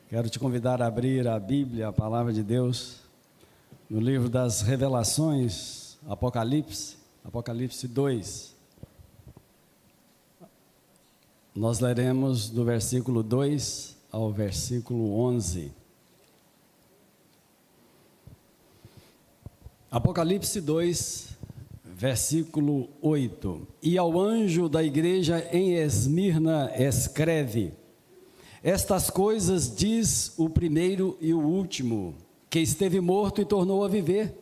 Quero te convidar a abrir a Bíblia, a Palavra de Deus, no livro das Revelações, Apocalipse 2. Nós leremos do versículo 2 ao versículo 11. Apocalipse 2, versículo 8. E ao anjo da igreja em Esmirna escreve: estas coisas diz o primeiro e o último, que esteve morto e tornou a viver.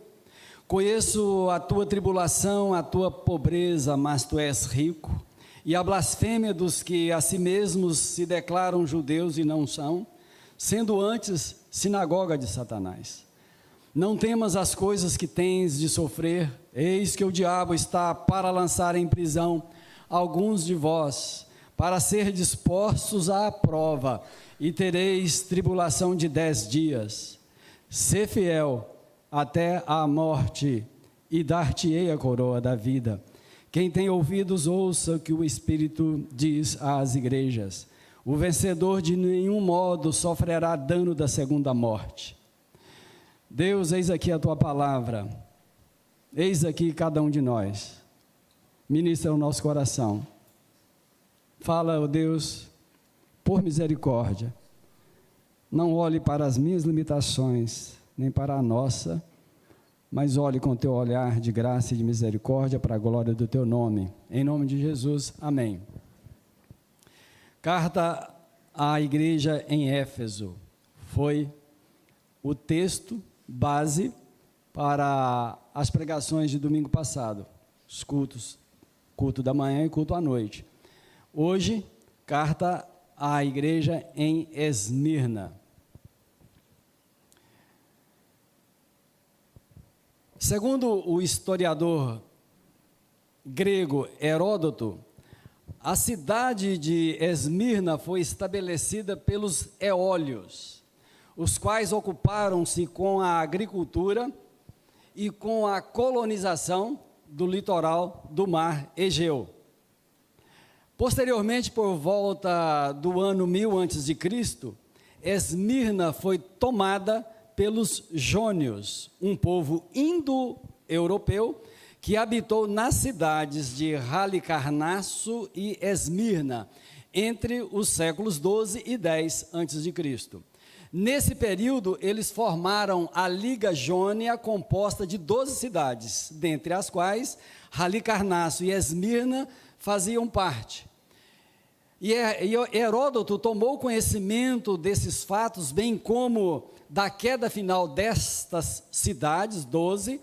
Conheço a tua tribulação, a tua pobreza, mas tu és rico, e a blasfêmia dos que a si mesmos se declaram judeus e não são, sendo antes sinagoga de Satanás. Não temas as coisas que tens de sofrer, eis que o diabo está para lançar em prisão alguns de vós, para ser dispostos à prova, e tereis tribulação de 10 dias. Sê fiel até a morte, e dar-te-ei a coroa da vida. Quem tem ouvidos, ouça o que o Espírito diz às igrejas. O vencedor de nenhum modo sofrerá dano da segunda morte. Deus, eis aqui a tua palavra, eis aqui cada um de nós. Ministra o nosso coração. Fala, ó Deus, por misericórdia, não olhe para as minhas limitações, nem para a nossa, mas olhe com teu olhar de graça e de misericórdia para a glória do teu nome. Em nome de Jesus, amém. Carta à igreja em Éfeso foi o texto base para as pregações de domingo passado, os cultos, culto da manhã e culto à noite. Hoje, carta à igreja em Esmirna. Segundo o historiador grego Heródoto, a cidade de Esmirna foi estabelecida pelos eólios, os quais ocuparam-se com a agricultura e com a colonização do litoral do mar Egeu. Posteriormente, por volta do ano 1000 a.C., Esmirna foi tomada pelos jônios, um povo indo-europeu que habitou nas cidades de Halicarnasso e Esmirna, entre os séculos 12 e 10 a.C. Nesse período, eles formaram a Liga Jônia, composta de 12 cidades, dentre as quais Halicarnasso e Esmirna faziam parte. E Heródoto tomou conhecimento desses fatos, bem como da queda final destas cidades, 12,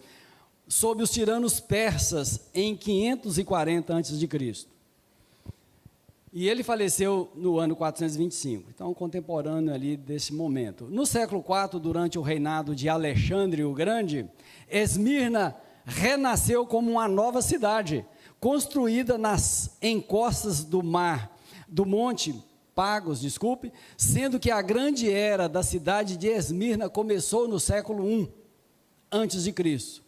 sob os tiranos persas, em 540 a.C. E ele faleceu no ano 425, então contemporâneo ali desse momento. No século IV, durante o reinado de Alexandre o Grande, Esmirna renasceu como uma nova cidade, construída nas encostas do Monte Pagos, sendo que a grande era da cidade de Esmirna começou no século I a.C.,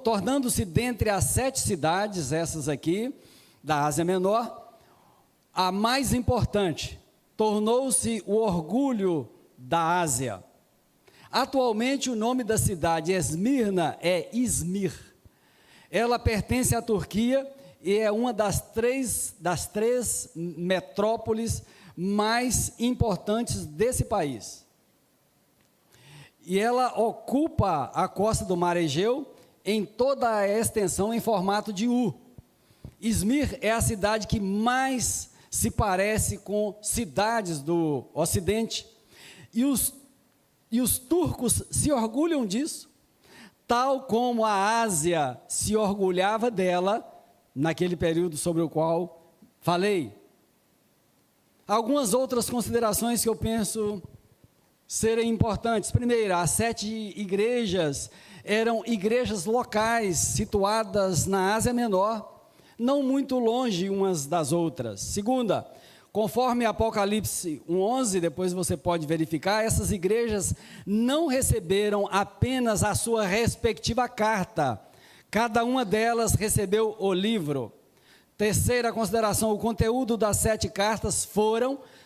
tornando-se dentre as 7 cidades, essas aqui, da Ásia Menor, a mais importante, tornou-se o orgulho da Ásia. Atualmente o nome da cidade Esmirna é Izmir. Ela pertence à Turquia e é uma das três metrópoles mais importantes desse país. E ela ocupa a costa do mar Egeu em toda a extensão em formato de U. Izmir é a cidade que mais se parece com cidades do Ocidente, e os turcos se orgulham disso, tal como a Ásia se orgulhava dela, naquele período sobre o qual falei. Algumas outras considerações que eu penso serem importantes. Primeiro, as 7 igrejas eram igrejas locais, situadas na Ásia Menor, não muito longe umas das outras. Segunda, conforme Apocalipse 1:11, depois você pode verificar, essas igrejas não receberam apenas a sua respectiva carta, cada uma delas recebeu o livro. Terceira consideração, o conteúdo das 7 cartas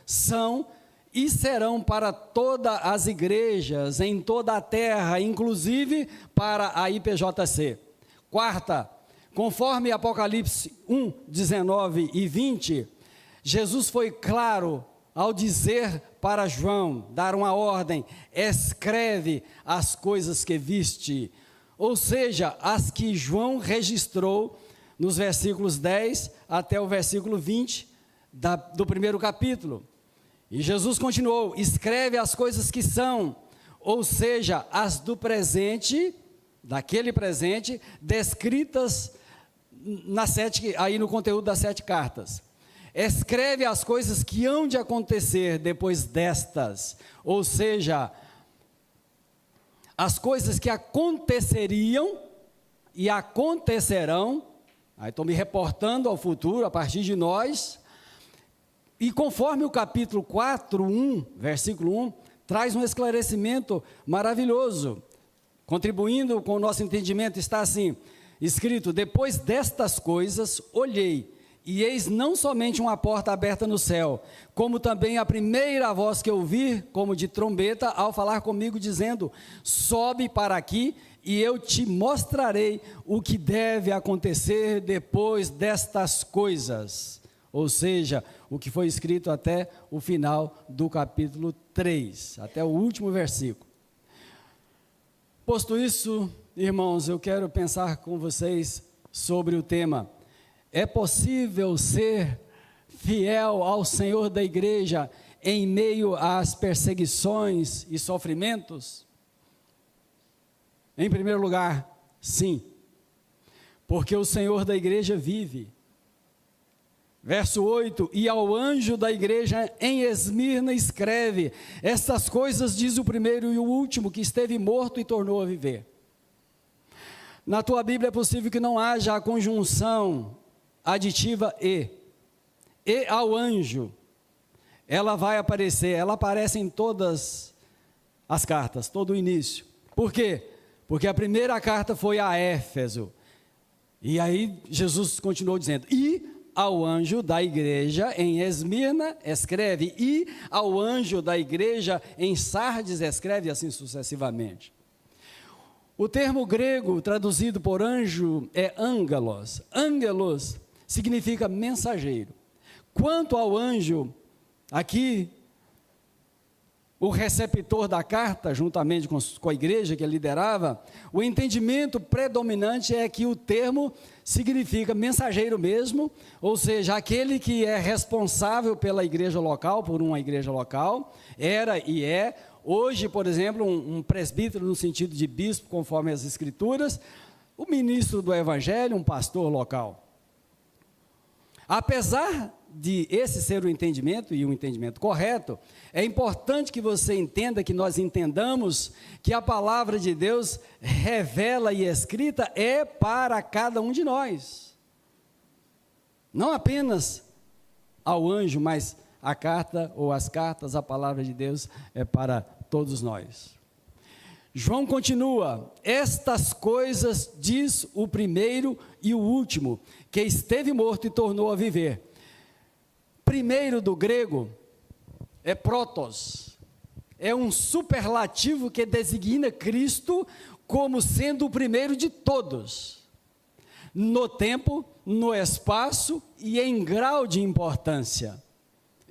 são e serão para todas as igrejas em toda a terra, inclusive para a IPJC. Quarta, conforme Apocalipse 1, 19 e 20, Jesus foi claro ao dizer para João, dar uma ordem: escreve as coisas que viste, ou seja, as que João registrou nos versículos 10 até o versículo 20 do primeiro capítulo. E Jesus continuou: escreve as coisas que são, ou seja, as do presente, daquele presente, descritas aí no conteúdo das 7 cartas. Escreve as coisas que hão de acontecer depois destas, ou seja, as coisas que aconteceriam e acontecerão. Aí estou me reportando ao futuro a partir de nós. E conforme o capítulo 4, 1, versículo 1, traz um esclarecimento maravilhoso, contribuindo com o nosso entendimento. Está assim escrito: depois destas coisas olhei, e eis não somente uma porta aberta no céu, como também a primeira voz que ouvi, como de trombeta, ao falar comigo, dizendo: sobe para aqui, e eu te mostrarei o que deve acontecer depois destas coisas. Ou seja, o que foi escrito até o final do capítulo 3, até o último versículo. Posto isso, irmãos, eu quero pensar com vocês sobre o tema: é possível ser fiel ao Senhor da igreja em meio às perseguições e sofrimentos? Em primeiro lugar, sim, porque o Senhor da igreja vive. Verso 8: e ao anjo da igreja em Esmirna escreve: estas coisas diz o primeiro e o último, que esteve morto e tornou a viver. Na tua Bíblia é possível que não haja a conjunção aditiva e ao anjo. Ela vai aparecer, ela aparece em todas as cartas, todo o início. Por quê? Porque a primeira carta foi a Éfeso, e aí Jesus continuou dizendo: e ao anjo da igreja em Esmirna escreve, e ao anjo da igreja em Sardes escreve, assim sucessivamente. O termo grego traduzido por anjo é angelos. Angelos significa mensageiro. Quanto ao anjo, aqui, o receptor da carta, juntamente com a igreja que ele liderava, o entendimento predominante é que o termo significa mensageiro mesmo, ou seja, aquele que é responsável pela igreja local, por uma igreja local, era e é, hoje, por exemplo, um presbítero no sentido de bispo, conforme as escrituras, o ministro do evangelho, um pastor local. Apesar de esse ser o entendimento, e o entendimento correto, é importante que você entenda, que nós entendamos que a palavra de Deus revela e escrita é para cada um de nós. Não apenas ao anjo, mas a carta ou as cartas, a palavra de Deus é para todos nós. João continua: estas coisas diz o primeiro e o último, que esteve morto e tornou a viver. Primeiro do grego é protos, é um superlativo que designa Cristo como sendo o primeiro de todos, no tempo, no espaço e em grau de importância.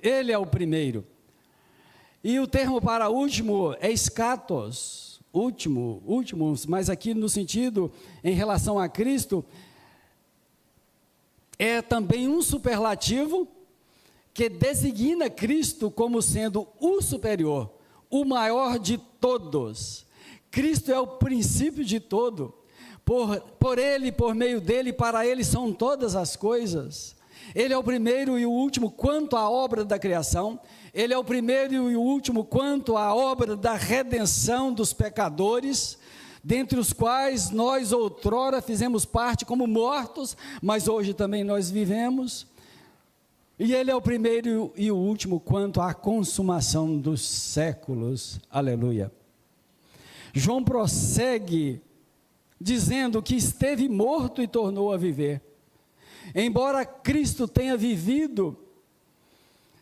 Ele é o primeiro. E o termo para último é escatos, últimos, mas aqui no sentido, em relação a Cristo, é também um superlativo que designa Cristo como sendo o superior, o maior de todos. Cristo é o princípio de todo. Por Ele, por meio dEle, para Ele são todas as coisas. Ele é o primeiro e o último quanto à obra da criação. Ele é o primeiro e o último quanto à obra da redenção dos pecadores, dentre os quais nós outrora fizemos parte como mortos, mas hoje também nós vivemos. E Ele é o primeiro e o último quanto à consumação dos séculos. Aleluia. João prossegue dizendo que esteve morto e tornou a viver. Embora Cristo tenha vivido,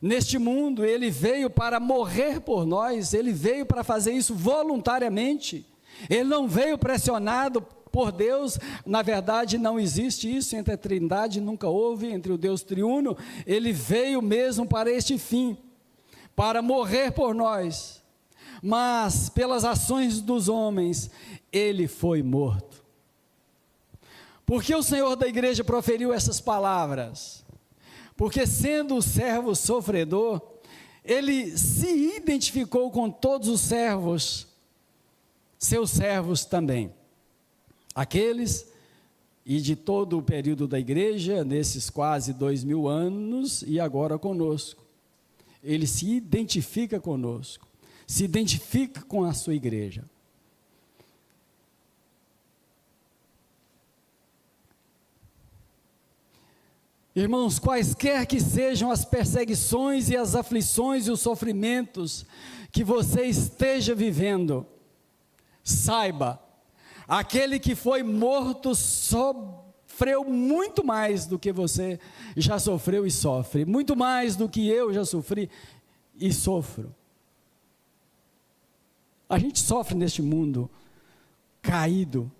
neste mundo, ele veio para morrer por nós, ele veio para fazer isso voluntariamente, ele não veio pressionado por Deus. Na verdade não existe isso entre a Trindade, nunca houve entre o Deus triuno. Ele veio mesmo para este fim, para morrer por nós, mas pelas ações dos homens, ele foi morto. Porque o Senhor da igreja proferiu essas palavras? Porque sendo o servo sofredor, ele se identificou com todos os servos, seus servos também, aqueles e de todo o período da igreja, nesses quase 2000 anos, e agora conosco. Ele se identifica conosco, se identifica com a sua igreja. Irmãos, quaisquer que sejam as perseguições e as aflições e os sofrimentos que você esteja vivendo, saiba, aquele que foi morto sofreu muito mais do que você já sofreu e sofre, muito mais do que eu já sofri e sofro. A gente sofre neste mundo caído.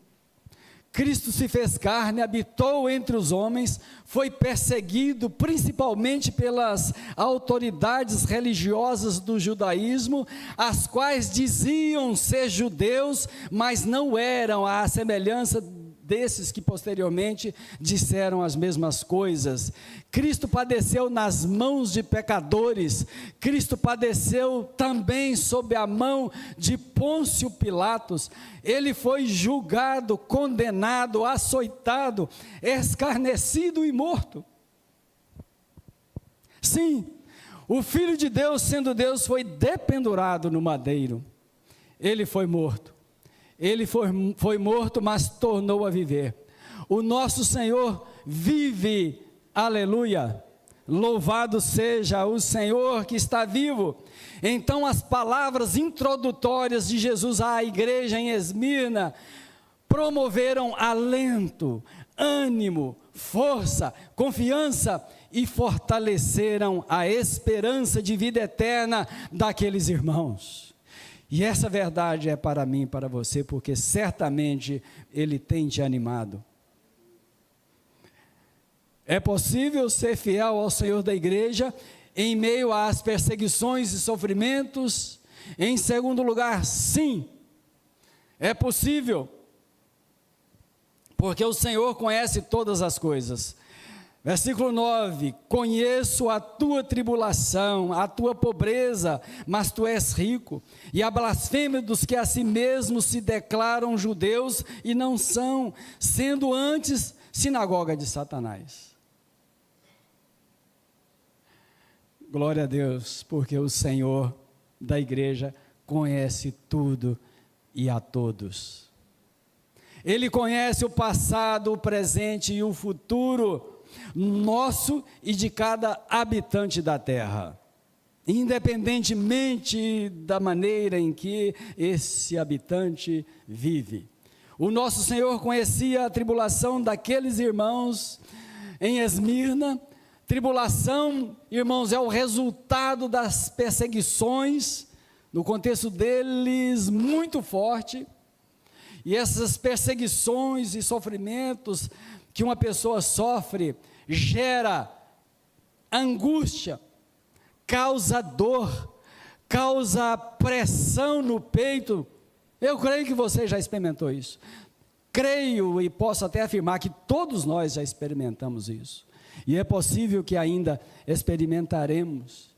Cristo se fez carne, habitou entre os homens, foi perseguido principalmente pelas autoridades religiosas do judaísmo, as quais diziam ser judeus, mas não eram, à semelhança desses que posteriormente disseram as mesmas coisas. Cristo padeceu nas mãos de pecadores, Cristo padeceu também sob a mão de Pôncio Pilatos, ele foi julgado, condenado, açoitado, escarnecido e morto. Sim, o Filho de Deus, sendo Deus, foi dependurado no madeiro, ele foi morto. Ele foi morto, mas tornou a viver. O nosso Senhor vive, aleluia, louvado seja o Senhor que está vivo. Então as palavras introdutórias de Jesus à igreja em Esmirna promoveram alento, ânimo, força, confiança e fortaleceram a esperança de vida eterna daqueles irmãos. E essa verdade é para mim e para você, porque certamente Ele tem te animado. É possível ser fiel ao Senhor da igreja em meio às perseguições e sofrimentos? Em segundo lugar, sim, é possível, porque o Senhor conhece todas as coisas. Versículo 9, conheço a tua tribulação, a tua pobreza, mas tu és rico, e a blasfêmia dos que a si mesmos se declaram judeus e não são, sendo antes sinagoga de Satanás. Glória a Deus, porque o Senhor da igreja conhece tudo e a todos. Ele conhece o passado, o presente e o futuro nosso e de cada habitante da terra, independentemente da maneira em que esse habitante vive. O nosso Senhor conhecia a tribulação daqueles irmãos em Esmirna. Tribulação, irmãos, é o resultado das perseguições, no contexto deles muito forte, e essas perseguições e sofrimentos que uma pessoa sofre, gera angústia, causa dor, causa pressão no peito. Eu creio que você já experimentou isso. Creio e posso até afirmar que todos nós já experimentamos isso. E é possível que ainda experimentaremos.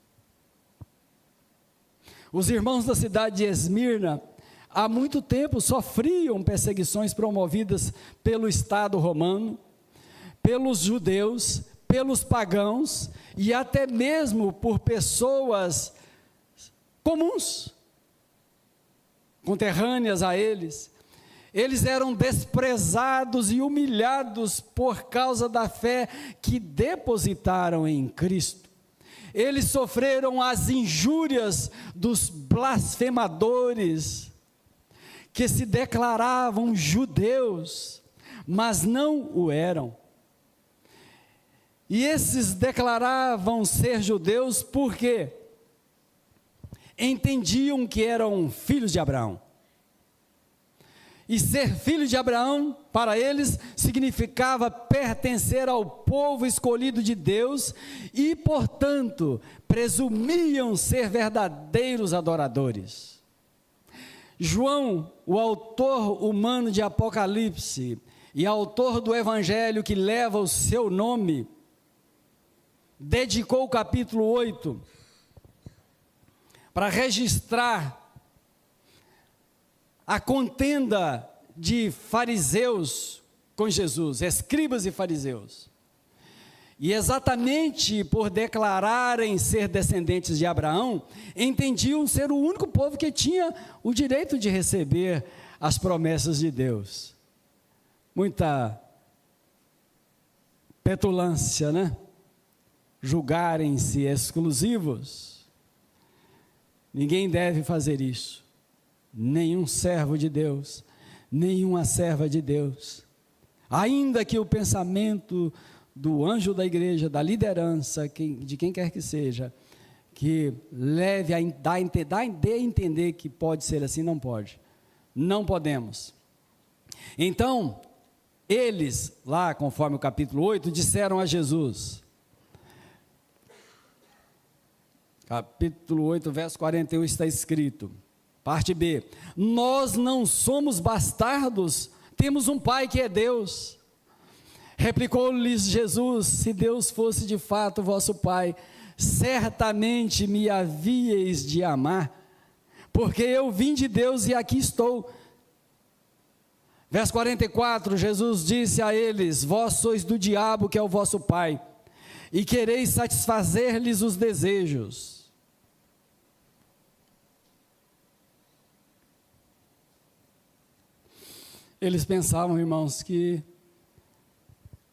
Os irmãos da cidade de Esmirna, há muito tempo sofriam perseguições promovidas pelo Estado romano, pelos judeus, pelos pagãos e até mesmo por pessoas comuns, conterrâneas a eles. Eles eram desprezados e humilhados por causa da fé que depositaram em Cristo. Eles sofreram as injúrias dos blasfemadores, que se declaravam judeus, mas não o eram. E esses declaravam ser judeus porque entendiam que eram filhos de Abraão. E ser filho de Abraão, para eles, significava pertencer ao povo escolhido de Deus e, portanto, presumiam ser verdadeiros adoradores. João, o autor humano de Apocalipse e autor do evangelho que leva o seu nome, dedicou o capítulo 8 para registrar a contenda de fariseus com Jesus, escribas e fariseus. E exatamente por declararem ser descendentes de Abraão, entendiam ser o único povo que tinha o direito de receber as promessas de Deus. Muita petulância, né? Julgarem-se exclusivos. Ninguém deve fazer isso. Nenhum servo de Deus, nenhuma serva de Deus. Ainda que o pensamento do anjo da igreja, da liderança, de quem quer que seja, que leve a dar a entender que pode ser assim, não pode. Não podemos. Então, eles, lá conforme o capítulo 8, disseram a Jesus, capítulo 8, verso 41 está escrito, parte B, nós não somos bastardos, temos um pai que é Deus. Replicou-lhes Jesus, se Deus fosse de fato vosso pai, certamente me havíeis de amar, porque eu vim de Deus e aqui estou. Verso 44, Jesus disse a eles, vós sois do diabo que é o vosso pai, e quereis satisfazer-lhes os desejos. Eles pensavam, irmãos, que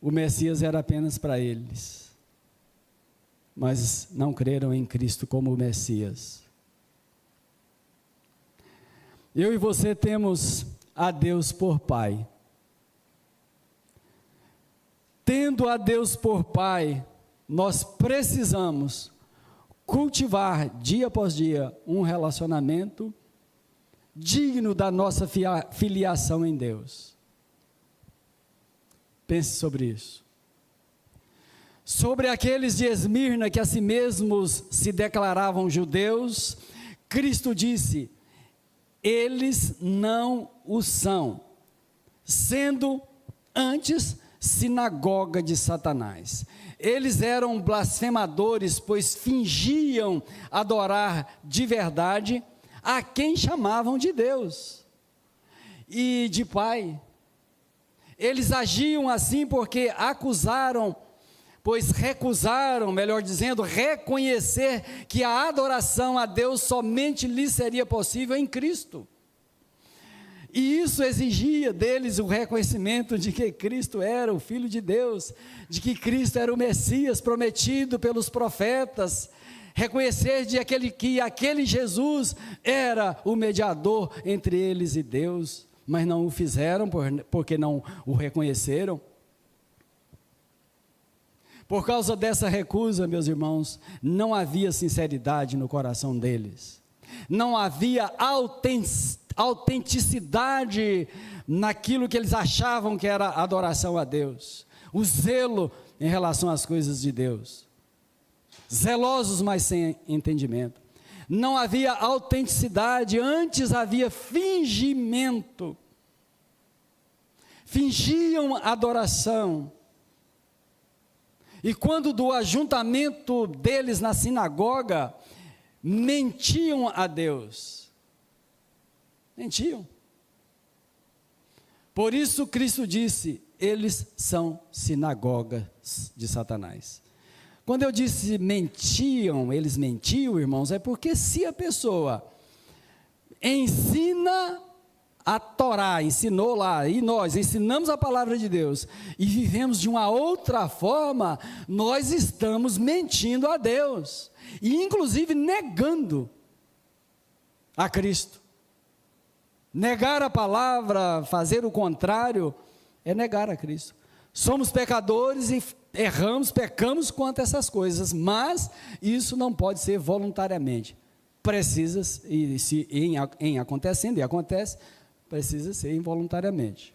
o Messias era apenas para eles, mas não creram em Cristo como o Messias. Eu e você temos a Deus por Pai. Tendo a Deus por Pai, nós precisamos cultivar dia após dia um relacionamento digno da nossa filiação em Deus. Pense sobre isso. Sobre aqueles de Esmirna que a si mesmos se declaravam judeus, Cristo disse, eles não o são, sendo antes sinagoga de Satanás. Eles eram blasfemadores, pois fingiam adorar de verdade a quem chamavam de Deus e de Pai. Eles agiam assim porque acusaram, pois recusaram, melhor dizendo, reconhecer que a adoração a Deus somente lhes seria possível em Cristo. E isso exigia deles o reconhecimento de que Cristo era o Filho de Deus, de que Cristo era o Messias prometido pelos profetas, reconhecer que aquele Jesus era o mediador entre eles e Deus, mas não o fizeram porque não o reconheceram. Por causa dessa recusa, meus irmãos, não havia sinceridade no coração deles, não havia autenticidade naquilo que eles achavam que era adoração a Deus, o zelo em relação às coisas de Deus, zelosos, mas sem entendimento. Não havia autenticidade, antes havia fingimento. Fingiam adoração. E quando do ajuntamento deles na sinagoga, mentiam a Deus. Mentiam. Por isso Cristo disse, eles são sinagogas de Satanás. Quando eu disse mentiam, eles mentiam, irmãos, é porque se a pessoa ensina a Torá, ensinou lá, e nós ensinamos a palavra de Deus, e vivemos de uma outra forma, nós estamos mentindo a Deus, e inclusive negando a Cristo. Negar a palavra, fazer o contrário, é negar a Cristo. Somos pecadores e erramos, pecamos quanto a essas coisas, mas isso não pode ser voluntariamente. Precisa, e se em acontecendo, e acontece, precisa ser involuntariamente.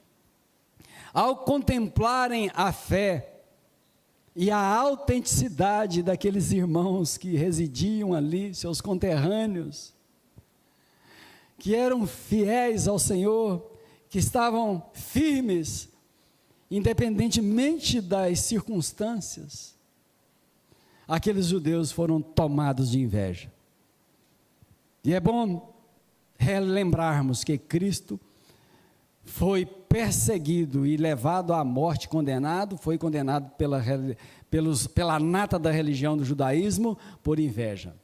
Ao contemplarem a fé e a autenticidade daqueles irmãos que residiam ali, seus conterrâneos, que eram fiéis ao Senhor, que estavam firmes, independentemente das circunstâncias, aqueles judeus foram tomados de inveja. E é bom relembrarmos que Cristo foi perseguido e levado à morte, condenado, foi condenado pela nata da religião do judaísmo por inveja.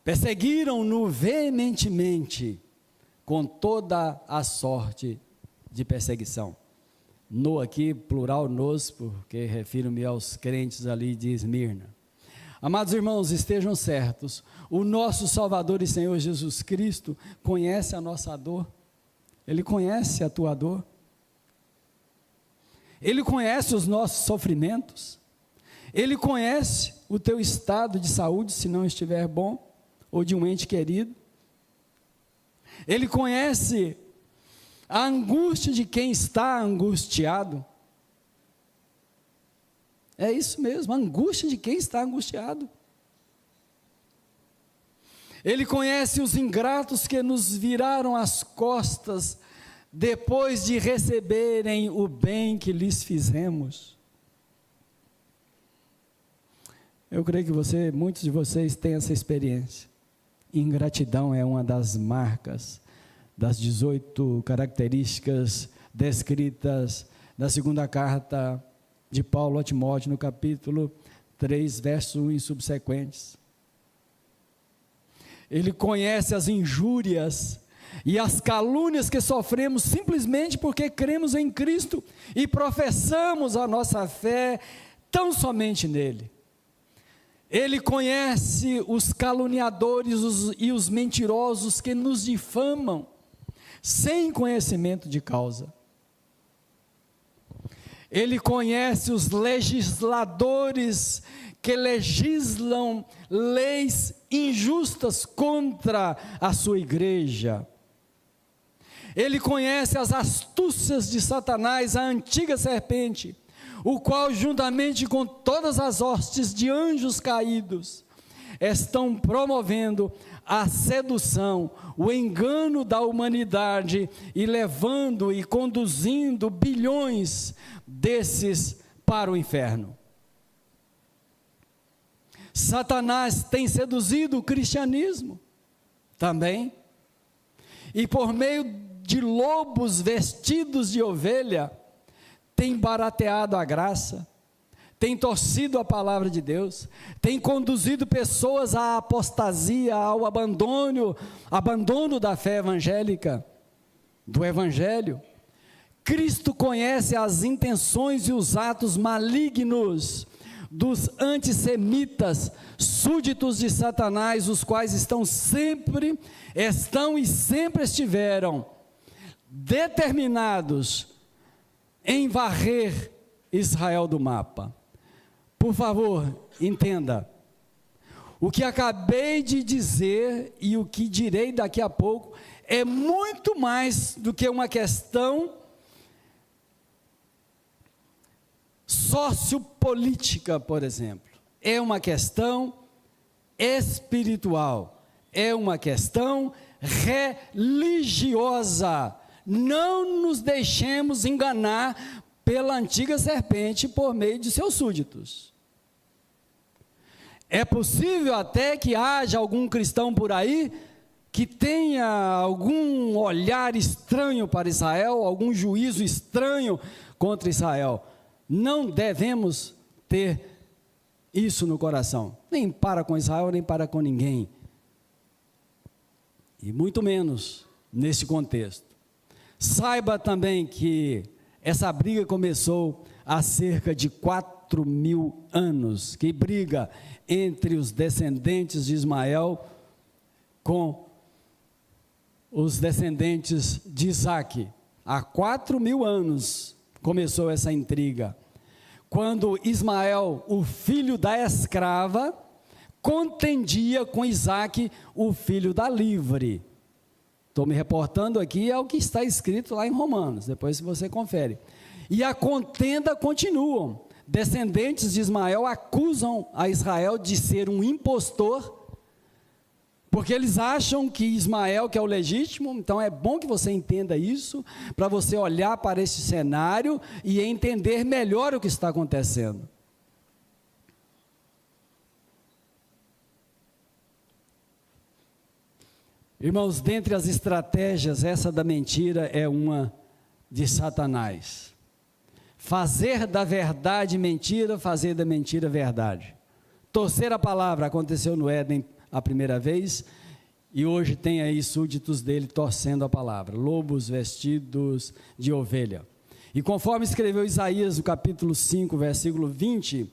Perseguiram-no veementemente, com toda a sorte de perseguição. No aqui, plural nos, porque refiro-me aos crentes ali de Esmirna. Amados irmãos, estejam certos, o nosso Salvador e Senhor Jesus Cristo conhece a nossa dor, Ele conhece a tua dor, Ele conhece os nossos sofrimentos, Ele conhece o teu estado de saúde, se não estiver bom, ou de um ente querido, Ele conhece a angústia de quem está angustiado. É isso mesmo, a angústia de quem está angustiado. Ele conhece os ingratos que nos viraram as costas depois de receberem o bem que lhes fizemos. Eu creio que muitos de vocês têm essa experiência. Ingratidão é uma das marcas, das 18 características descritas na segunda carta de Paulo a Timóteo, no capítulo 3, verso 1 e subsequentes. Ele conhece as injúrias e as calúnias que sofremos simplesmente porque cremos em Cristo e professamos a nossa fé tão somente nele. Ele conhece os caluniadores e os mentirosos que nos difamam sem conhecimento de causa. Ele conhece os legisladores que legislam leis injustas contra a sua igreja. Ele conhece as astúcias de Satanás, a antiga serpente, o qual, juntamente com todas as hostes de anjos caídos, estão promovendo a sedução, o engano da humanidade e levando e conduzindo bilhões desses para o inferno. Satanás tem seduzido o cristianismo também, e por meio de lobos vestidos de ovelha, tem barateado a graça, tem torcido a palavra de Deus, tem conduzido pessoas à apostasia, ao abandono da fé evangélica, do evangelho. Cristo conhece as intenções e os atos malignos dos antissemitas, súditos de Satanás, os quais estão e sempre estiveram determinados em varrer Israel do mapa. Por favor, entenda, o que acabei de dizer e o que direi daqui a pouco é muito mais do que uma questão sociopolítica, por exemplo. É uma questão espiritual, é uma questão religiosa. Não nos deixemos enganar pela antiga serpente por meio de seus súditos. É possível até que haja algum cristão por aí que tenha algum olhar estranho para Israel, algum juízo estranho contra Israel. Não devemos ter isso no coração, nem para com Israel, nem para com ninguém, e muito menos nesse contexto. Saiba também que essa briga começou há cerca de 4.000 anos, que briga entre os descendentes de Ismael com os descendentes de Isaque. Há 4.000 anos começou essa intriga. quando Ismael, o filho da escrava, contendia com Isaque, o filho da livre. Estou me reportando aqui ao que está escrito lá em Romanos, depois você confere. E a contenda continua. Descendentes de Ismael acusam a Israel de ser um impostor, porque eles acham que Ismael que é o legítimo. Então é bom que você entenda isso, para você olhar para esse cenário e entender melhor o que está acontecendo. Irmãos, dentre as estratégias, essa da mentira é uma de Satanás. Fazer da verdade mentira, fazer da mentira verdade. Torcer a palavra, aconteceu no Éden a primeira vez, e hoje tem aí súditos dele torcendo a palavra, lobos vestidos de ovelha. E conforme escreveu Isaías, no capítulo 5, versículo 20,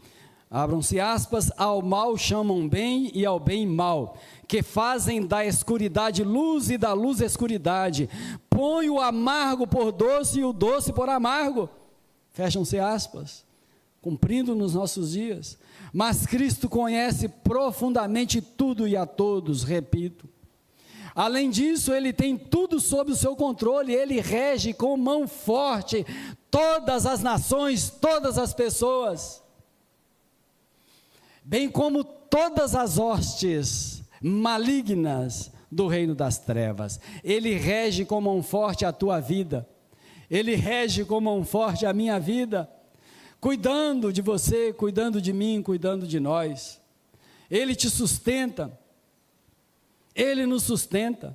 abram-se aspas, ao mal chamam bem e ao bem mal, que fazem da escuridade luz e da luz escuridade, põe o amargo por doce e o doce por amargo, fecham-se aspas, cumprindo nos nossos dias. Mas Cristo conhece profundamente tudo e a todos, repito. Além disso, Ele tem tudo sob o seu controle, Ele rege com mão forte todas as nações, todas as pessoas, bem como todas as hostes malignas do reino das trevas. Ele rege com mão forte a tua vida, Ele rege com mão forte a minha vida, cuidando de você, cuidando de mim, cuidando de nós. Ele te sustenta, Ele nos sustenta,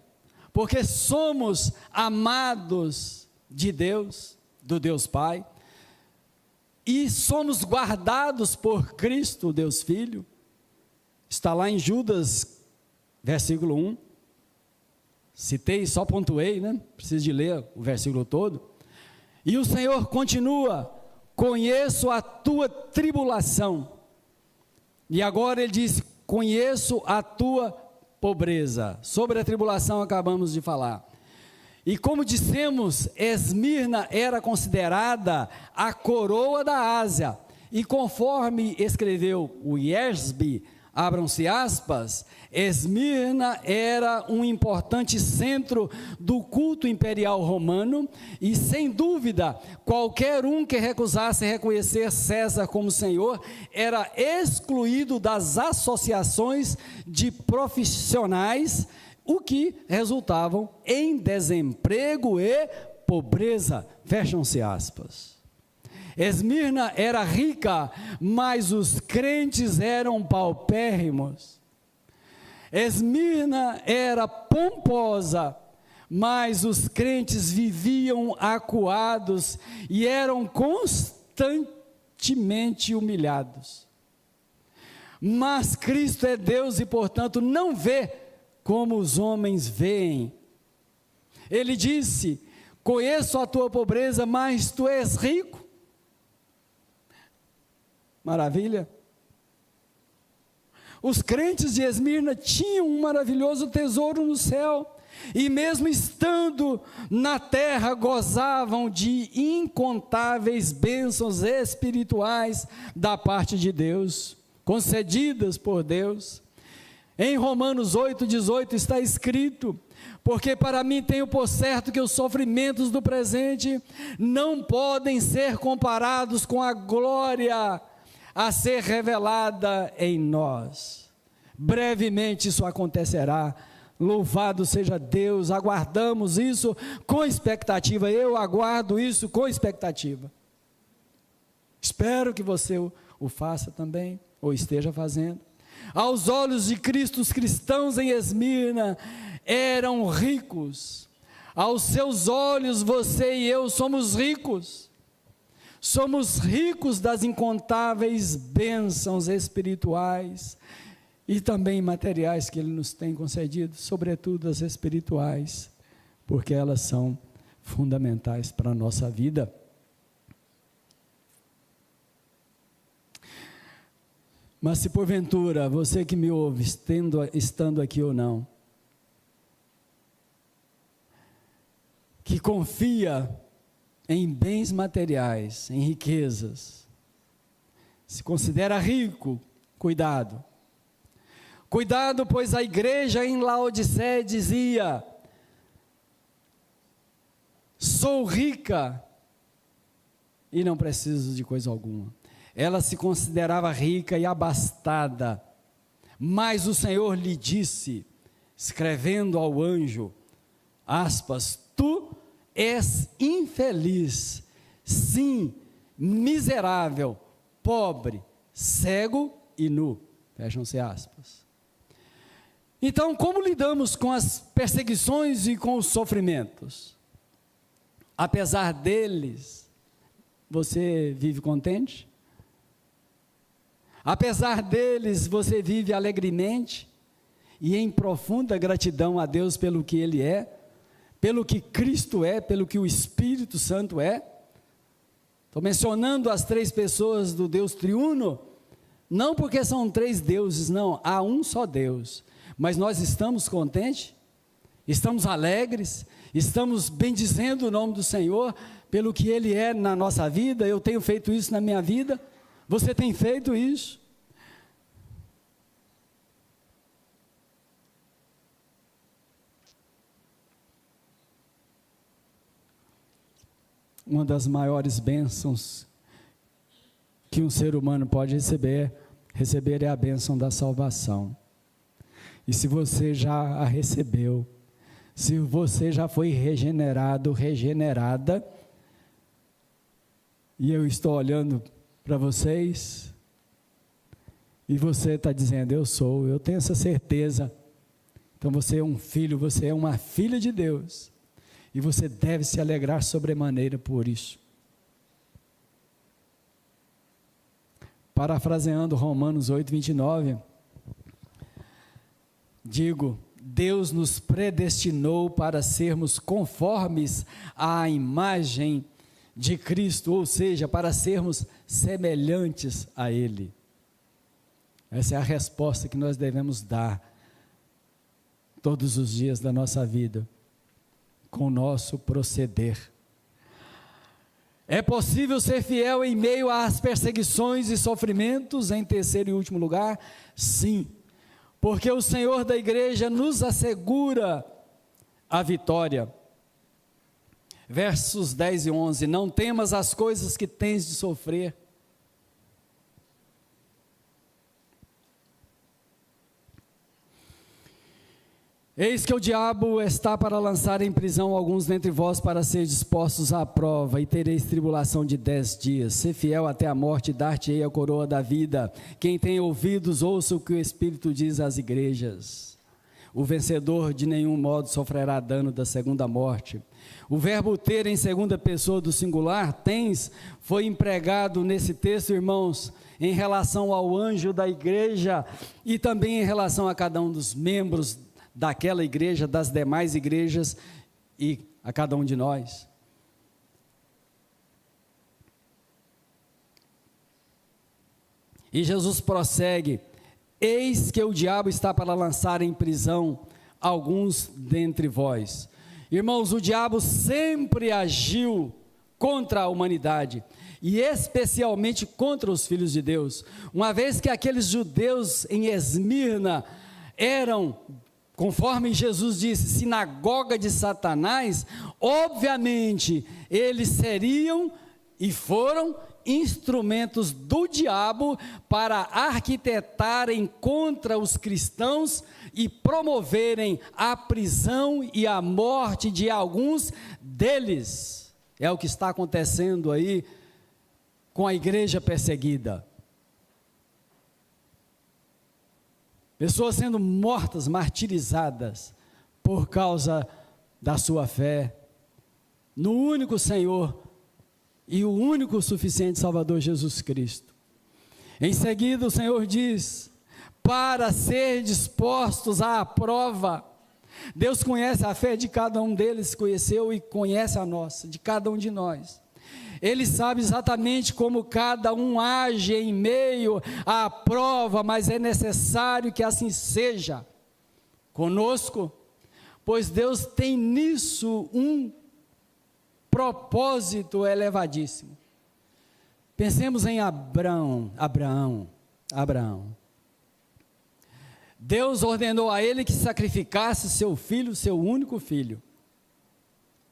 porque somos amados de Deus, do Deus Pai, e somos guardados por Cristo, Deus Filho. Está lá em Judas, versículo 1, citei, só pontuei, né? Preciso de ler o versículo todo. E o Senhor continua, conheço a tua tribulação, e agora ele diz, conheço a tua pobreza. Sobre a tribulação acabamos de falar, e como dissemos, Esmirna era considerada a coroa da Ásia, e conforme escreveu o Yersby, abram-se aspas, Esmirna era um importante centro do culto imperial romano, e sem dúvida, qualquer um que recusasse reconhecer César como Senhor, era excluído das associações de profissionais, o que resultavam em desemprego e pobreza, fecham-se aspas. Esmirna era rica, mas os crentes eram paupérrimos. Esmirna era pomposa, mas os crentes viviam acuados e eram constantemente humilhados. Mas Cristo é Deus e, portanto, não vê como os homens veem. Ele disse, conheço a tua pobreza, mas tu és rico. Maravilha. Os crentes de Esmirna tinham um maravilhoso tesouro no céu, e mesmo estando na terra, gozavam de incontáveis bênçãos espirituais da parte de Deus, concedidas por Deus. Em Romanos 8,18 está escrito, porque para mim tenho por certo que os sofrimentos do presente não podem ser comparados com a glória a ser revelada em nós. Brevemente isso acontecerá, louvado seja Deus, aguardamos isso com expectativa, eu aguardo isso com expectativa. Espero que você o faça também, ou esteja fazendo. Aos olhos de Cristo, os cristãos em Esmirna eram ricos. Aos seus olhos, você e eu somos ricos. Somos ricos das incontáveis bênçãos espirituais e também materiais que Ele nos tem concedido, sobretudo as espirituais, porque elas são fundamentais para a nossa vida. Mas se porventura, você que me ouve, estando aqui ou não, que confia em bens materiais, em riquezas, se considera rico, cuidado. Cuidado, pois a igreja em Laodiceia dizia: sou rica e não preciso de coisa alguma. Ela se considerava rica e abastada, mas o Senhor lhe disse, escrevendo ao anjo, aspas, tu és infeliz, sim, miserável, pobre, cego e nu, fecham-se aspas. Então, como lidamos com as perseguições e com os sofrimentos? Apesar deles, você vive contente? Apesar deles, você vive alegremente e em profunda gratidão a Deus pelo que Ele é, pelo que Cristo é, pelo que o Espírito Santo é? Estou mencionando as três pessoas do Deus triuno, não porque são três deuses, não, há um só Deus. Mas nós estamos contentes? Estamos alegres? Estamos bendizendo o nome do Senhor pelo que Ele é na nossa vida? Eu tenho feito isso na minha vida? Você tem feito isso? Uma das maiores bênçãos que um ser humano pode receber é a bênção da salvação. E se você já a recebeu, se você já foi regenerado, regenerada, e eu estou olhando para vocês, e você está dizendo, eu tenho essa certeza. Então você é um filho, você é uma filha de Deus, e você deve se alegrar sobremaneira por isso. Parafraseando Romanos 8:29, digo, Deus nos predestinou para sermos conformes à imagem de Cristo, ou seja, para sermos semelhantes a Ele. Essa é a resposta que nós devemos dar todos os dias da nossa vida, com o nosso proceder. É possível ser fiel em meio às perseguições e sofrimentos? Em terceiro e último lugar, sim, porque o Senhor da igreja nos assegura a vitória. Versos 10 e 11, não temas as coisas que tens de sofrer. Eis que o diabo está para lançar em prisão alguns dentre vós para ser dispostos à prova, e tereis tribulação de 10 dias. Ser fiel até a morte, dar-te-ei a coroa da vida. Quem tem ouvidos, ouça o que o Espírito diz às igrejas. O vencedor de nenhum modo sofrerá dano da segunda morte. O verbo ter em segunda pessoa do singular, tens, foi empregado nesse texto, irmãos, em relação ao anjo da igreja e também em relação a cada um dos membros daquela igreja, das demais igrejas e a cada um de nós. E Jesus prossegue, eis que o diabo está para lançar em prisão alguns dentre vós. Irmãos, o diabo sempre agiu contra a humanidade, e especialmente contra os filhos de Deus, uma vez que aqueles judeus em Esmirna eram, conforme Jesus disse, sinagoga de Satanás, obviamente, eles seriam e foram instrumentos do diabo para arquitetarem contra os cristãos e promoverem a prisão e a morte de alguns deles. É o que está acontecendo aí com a igreja perseguida. Pessoas sendo mortas, martirizadas, por causa da sua fé no único Senhor e o único suficiente Salvador Jesus Cristo. Em seguida o Senhor diz, para ser dispostos à prova. Deus conhece a fé de cada um deles, conheceu e conhece a nossa, de cada um de nós. Ele sabe exatamente como cada um age em meio à prova, mas é necessário que assim seja conosco, pois Deus tem nisso um propósito elevadíssimo. Pensemos em Abraão. Deus ordenou a ele que sacrificasse seu filho, seu único filho.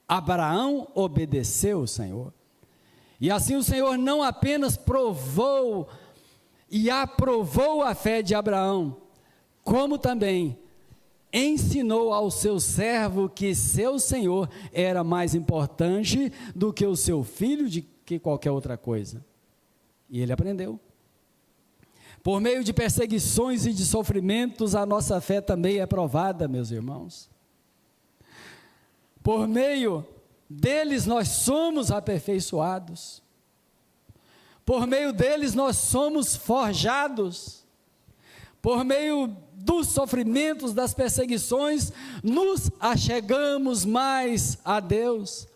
Abraão obedeceu o Senhor. E assim o Senhor não apenas provou e aprovou a fé de Abraão, como também ensinou ao seu servo que seu Senhor era mais importante do que o seu filho, de que qualquer outra coisa. E ele aprendeu. Por meio de perseguições e de sofrimentos, a nossa fé também é provada, meus irmãos. Por meio deles nós somos aperfeiçoados. Por meio deles nós somos forjados. Por meio dos sofrimentos, das perseguições, nos achegamos mais a Deus.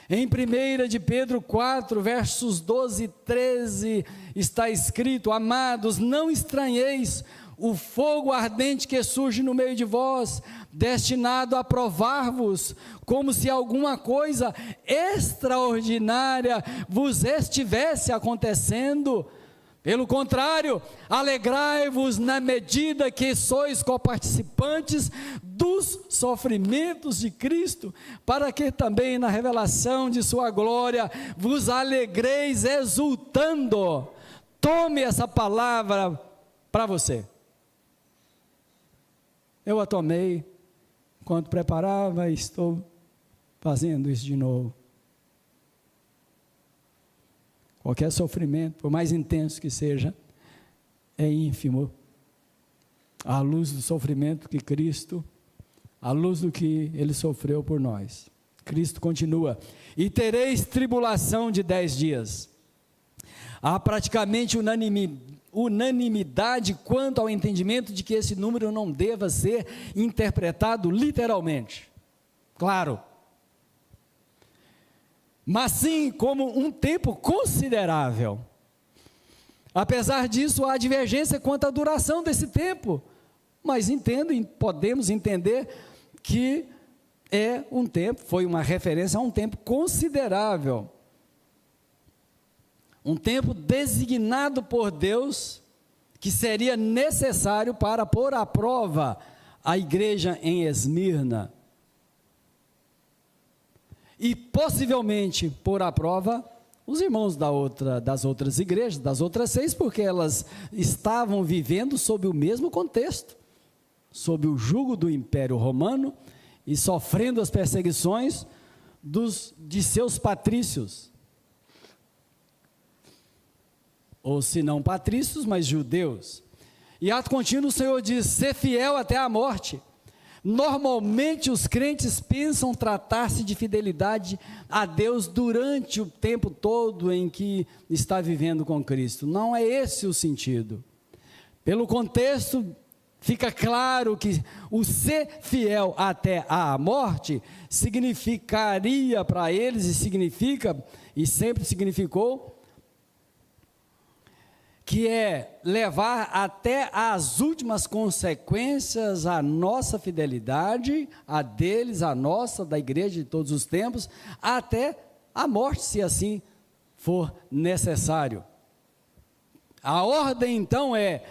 Em 1 de Pedro 4, versos 12 e 13, está escrito: amados, não estranheis o fogo ardente que surge no meio de vós, destinado a provar-vos, como se alguma coisa extraordinária vos estivesse acontecendo. Pelo contrário, alegrai-vos na medida que sois coparticipantes dos sofrimentos de Cristo, para que também na revelação de sua glória vos alegreis exultando. Tome essa palavra para você. Eu a tomei enquanto preparava e estou fazendo isso de novo. Qualquer sofrimento, por mais intenso que seja, é ínfimo à luz do sofrimento que Cristo, à luz do que Ele sofreu por nós. Cristo continua: e tereis tribulação de 10 dias. Há praticamente unanimidade quanto ao entendimento de que esse número não deva ser interpretado literalmente. Claro. Mas sim como um tempo considerável. Apesar disso, há divergência quanto à duração desse tempo, mas podemos entender que é um tempo, foi uma referência a um tempo considerável, um tempo designado por Deus, que seria necessário para pôr à prova a igreja em Esmirna, e possivelmente pôr à prova os irmãos das outras igrejas, das outras 6, porque elas estavam vivendo sob o mesmo contexto, sob o jugo do Império Romano e sofrendo as perseguições de seus patrícios, ou se não patrícios, mas judeus. E ato contínuo o Senhor diz: ser fiel até a morte. Normalmente os crentes pensam tratar-se de fidelidade a Deus durante o tempo todo em que está vivendo com Cristo. Não é esse o sentido. Pelo contexto, fica claro que o ser fiel até a morte significaria para eles, e significa, e sempre significou, que é levar até as últimas consequências a nossa fidelidade, a deles, a nossa, da igreja de todos os tempos, até a morte, se assim for necessário. A ordem então é: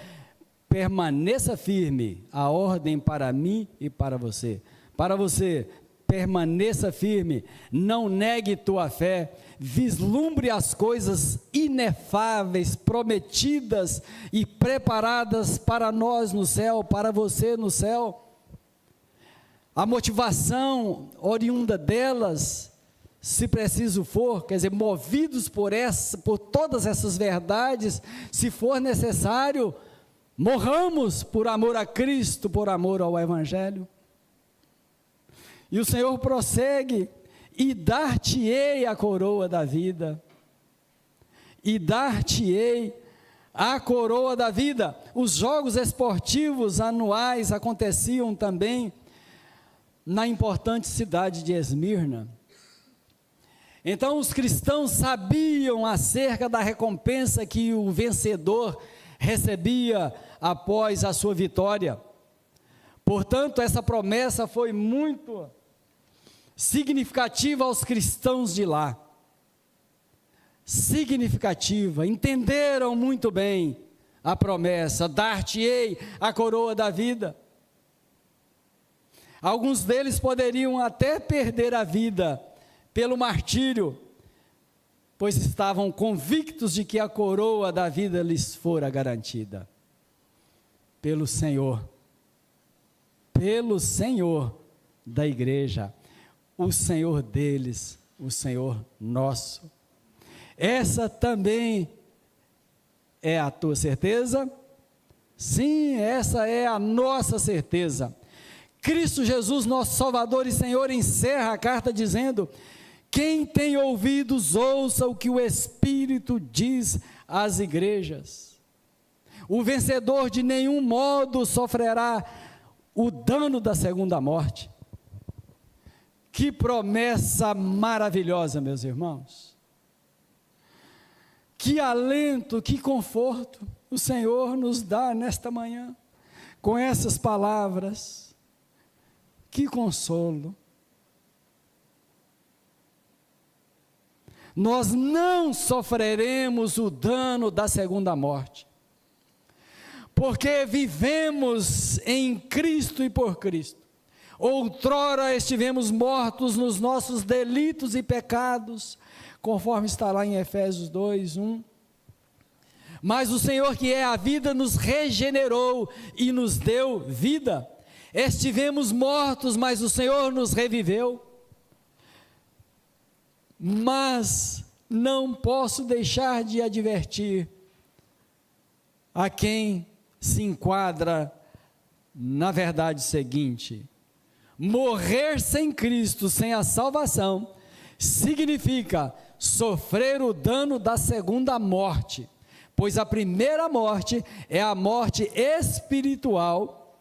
permaneça firme. A ordem para mim e para você. Para você, permaneça firme, não negue tua fé, vislumbre as coisas inefáveis, prometidas e preparadas para nós no céu, para você no céu. A motivação oriunda delas, se preciso for, quer dizer, movidos por todas essas verdades, se for necessário, morramos por amor a Cristo, por amor ao Evangelho. E o Senhor prossegue: e dar-te-ei a coroa da vida. E dar-te-ei a coroa da vida. Os jogos esportivos anuais aconteciam também na importante cidade de Esmirna. Então os cristãos sabiam acerca da recompensa que o vencedor recebia após a sua vitória. Portanto, essa promessa foi muito significativa aos cristãos de lá. significativa, entenderam muito bem a promessa: dar-te-ei a coroa da vida. Alguns deles poderiam até perder a vida pelo martírio, pois estavam convictos de que a coroa da vida lhes fora garantida pelo Senhor da igreja, o Senhor deles, o Senhor nosso. Essa também é a tua certeza? Sim, essa é a nossa certeza. Cristo Jesus, nosso Salvador e Senhor, encerra a carta dizendo: quem tem ouvidos, ouça o que o Espírito diz às igrejas. O vencedor de nenhum modo sofrerá o dano da segunda morte. Que promessa maravilhosa, meus irmãos. Que alento, que conforto o Senhor nos dá nesta manhã, com essas palavras. Que consolo. Nós não sofreremos o dano da segunda morte, porque vivemos em Cristo e por Cristo. Outrora estivemos mortos nos nossos delitos e pecados, conforme está lá em Efésios 2:1. Mas o Senhor, que é a vida, nos regenerou e nos deu vida. Estivemos mortos, mas o Senhor nos reviveu. Mas não posso deixar de advertir a quem se enquadra na verdade seguinte: morrer sem Cristo, sem a salvação, significa sofrer o dano da segunda morte, pois a primeira morte é a morte espiritual,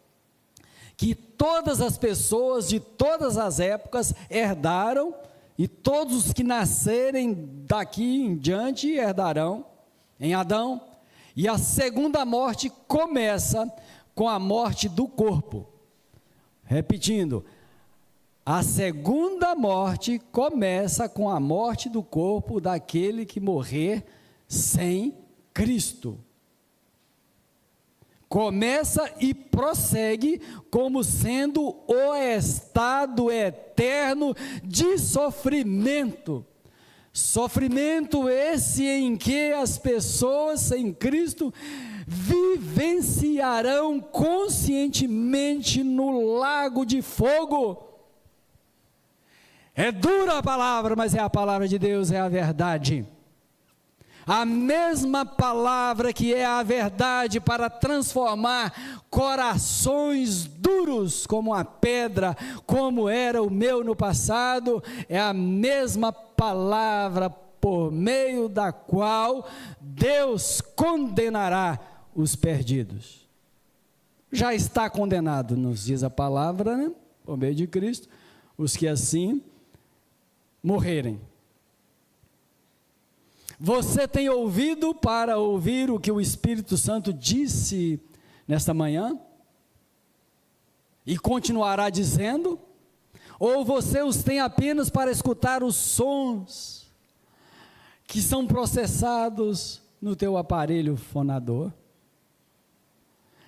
que todas as pessoas de todas as épocas herdaram, e todos os que nascerem daqui em diante herdarão em Adão. E a segunda morte começa com a morte do corpo. Repetindo, a segunda morte começa com a morte do corpo daquele que morrer sem Cristo. Começa e prossegue como sendo o estado eterno de sofrimento. Sofrimento esse em que as pessoas sem Cristo vivenciarão conscientemente no lago de fogo. É dura a palavra, mas é a palavra de Deus, é a verdade. A mesma palavra que é a verdade para transformar corações duros como a pedra, como era o meu no passado, é a mesma palavra por meio da qual Deus condenará os perdidos. Já está condenado, nos diz a palavra, né? Por meio de Cristo, os que assim morrerem. Você tem ouvido para ouvir o que o Espírito Santo disse nesta manhã? E continuará dizendo? Ou você os tem apenas para escutar os sons que são processados no teu aparelho fonador?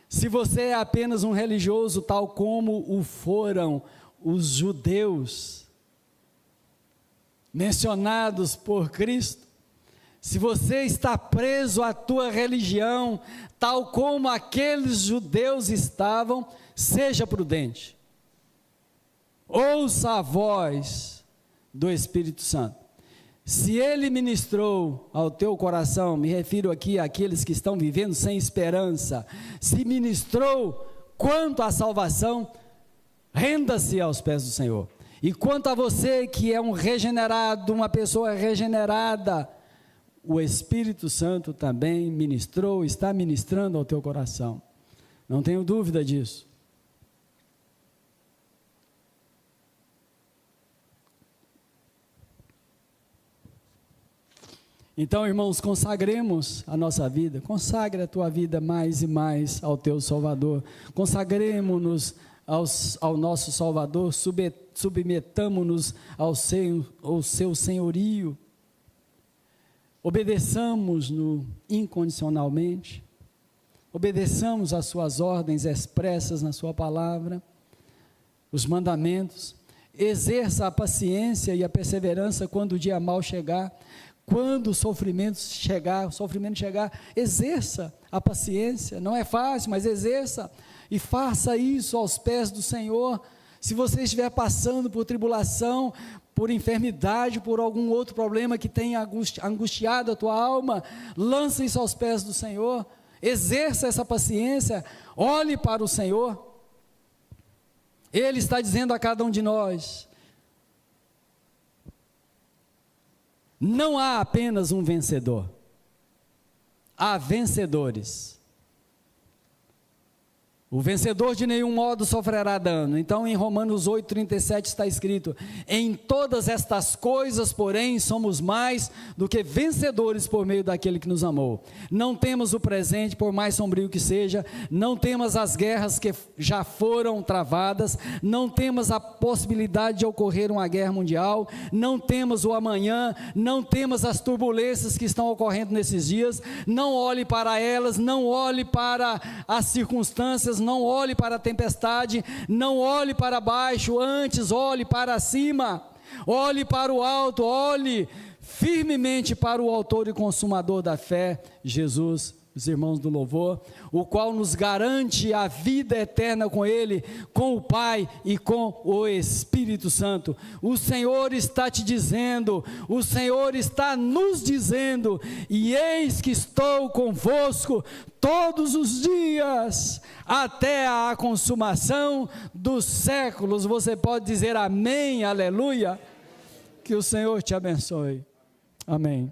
Se você é apenas um religioso, tal como o foram os judeus mencionados por Cristo, se você está preso à tua religião, tal como aqueles judeus estavam, seja prudente. Ouça a voz do Espírito Santo. Se ele ministrou ao teu coração, me refiro aqui àqueles que estão vivendo sem esperança, se ministrou quanto à salvação, renda-se aos pés do Senhor. E quanto a você que é um regenerado, uma pessoa regenerada, o Espírito Santo também ministrou, está ministrando ao teu coração. Não tenho dúvida disso. Então, irmãos, consagremos a nossa vida, consagre a tua vida mais e mais ao teu Salvador, consagremos-nos ao nosso Salvador, submetamo-nos ao seu senhorio. obedeçamos-no incondicionalmente, obedeçamos às suas ordens expressas na sua palavra, os mandamentos, exerça a paciência e a perseverança quando o dia mau chegar, quando o sofrimento chegar, exerça a paciência, não é fácil, mas exerça, e faça isso aos pés do Senhor. Se você estiver passando por tribulação, por enfermidade, por algum outro problema que tenha angustiado a tua alma, lança isso aos pés do Senhor, exerça essa paciência, olhe para o Senhor. Ele está dizendo a cada um de nós: não há apenas um vencedor, há vencedores. O vencedor de nenhum modo sofrerá dano. Então em Romanos 8,37 está escrito: em todas estas coisas, porém, somos mais do que vencedores por meio daquele que nos amou. Não temos o presente, por mais sombrio que seja, não temos as guerras que já foram travadas, não temos a possibilidade de ocorrer uma guerra mundial, não temos o amanhã, não temos as turbulências que estão ocorrendo nesses dias. Não olhe para elas, não olhe para as circunstâncias, não olhe para a tempestade, não olhe para baixo, antes olhe para cima, olhe para o alto, olhe firmemente para o autor e consumador da fé, Jesus, os irmãos do louvor, o qual nos garante a vida eterna com Ele, com o Pai e com o Espírito Santo. O Senhor está te dizendo, o Senhor está nos dizendo: e eis que estou convosco todos os dias, até a consumação dos séculos. Você pode dizer amém, aleluia? Que o Senhor te abençoe. Amém.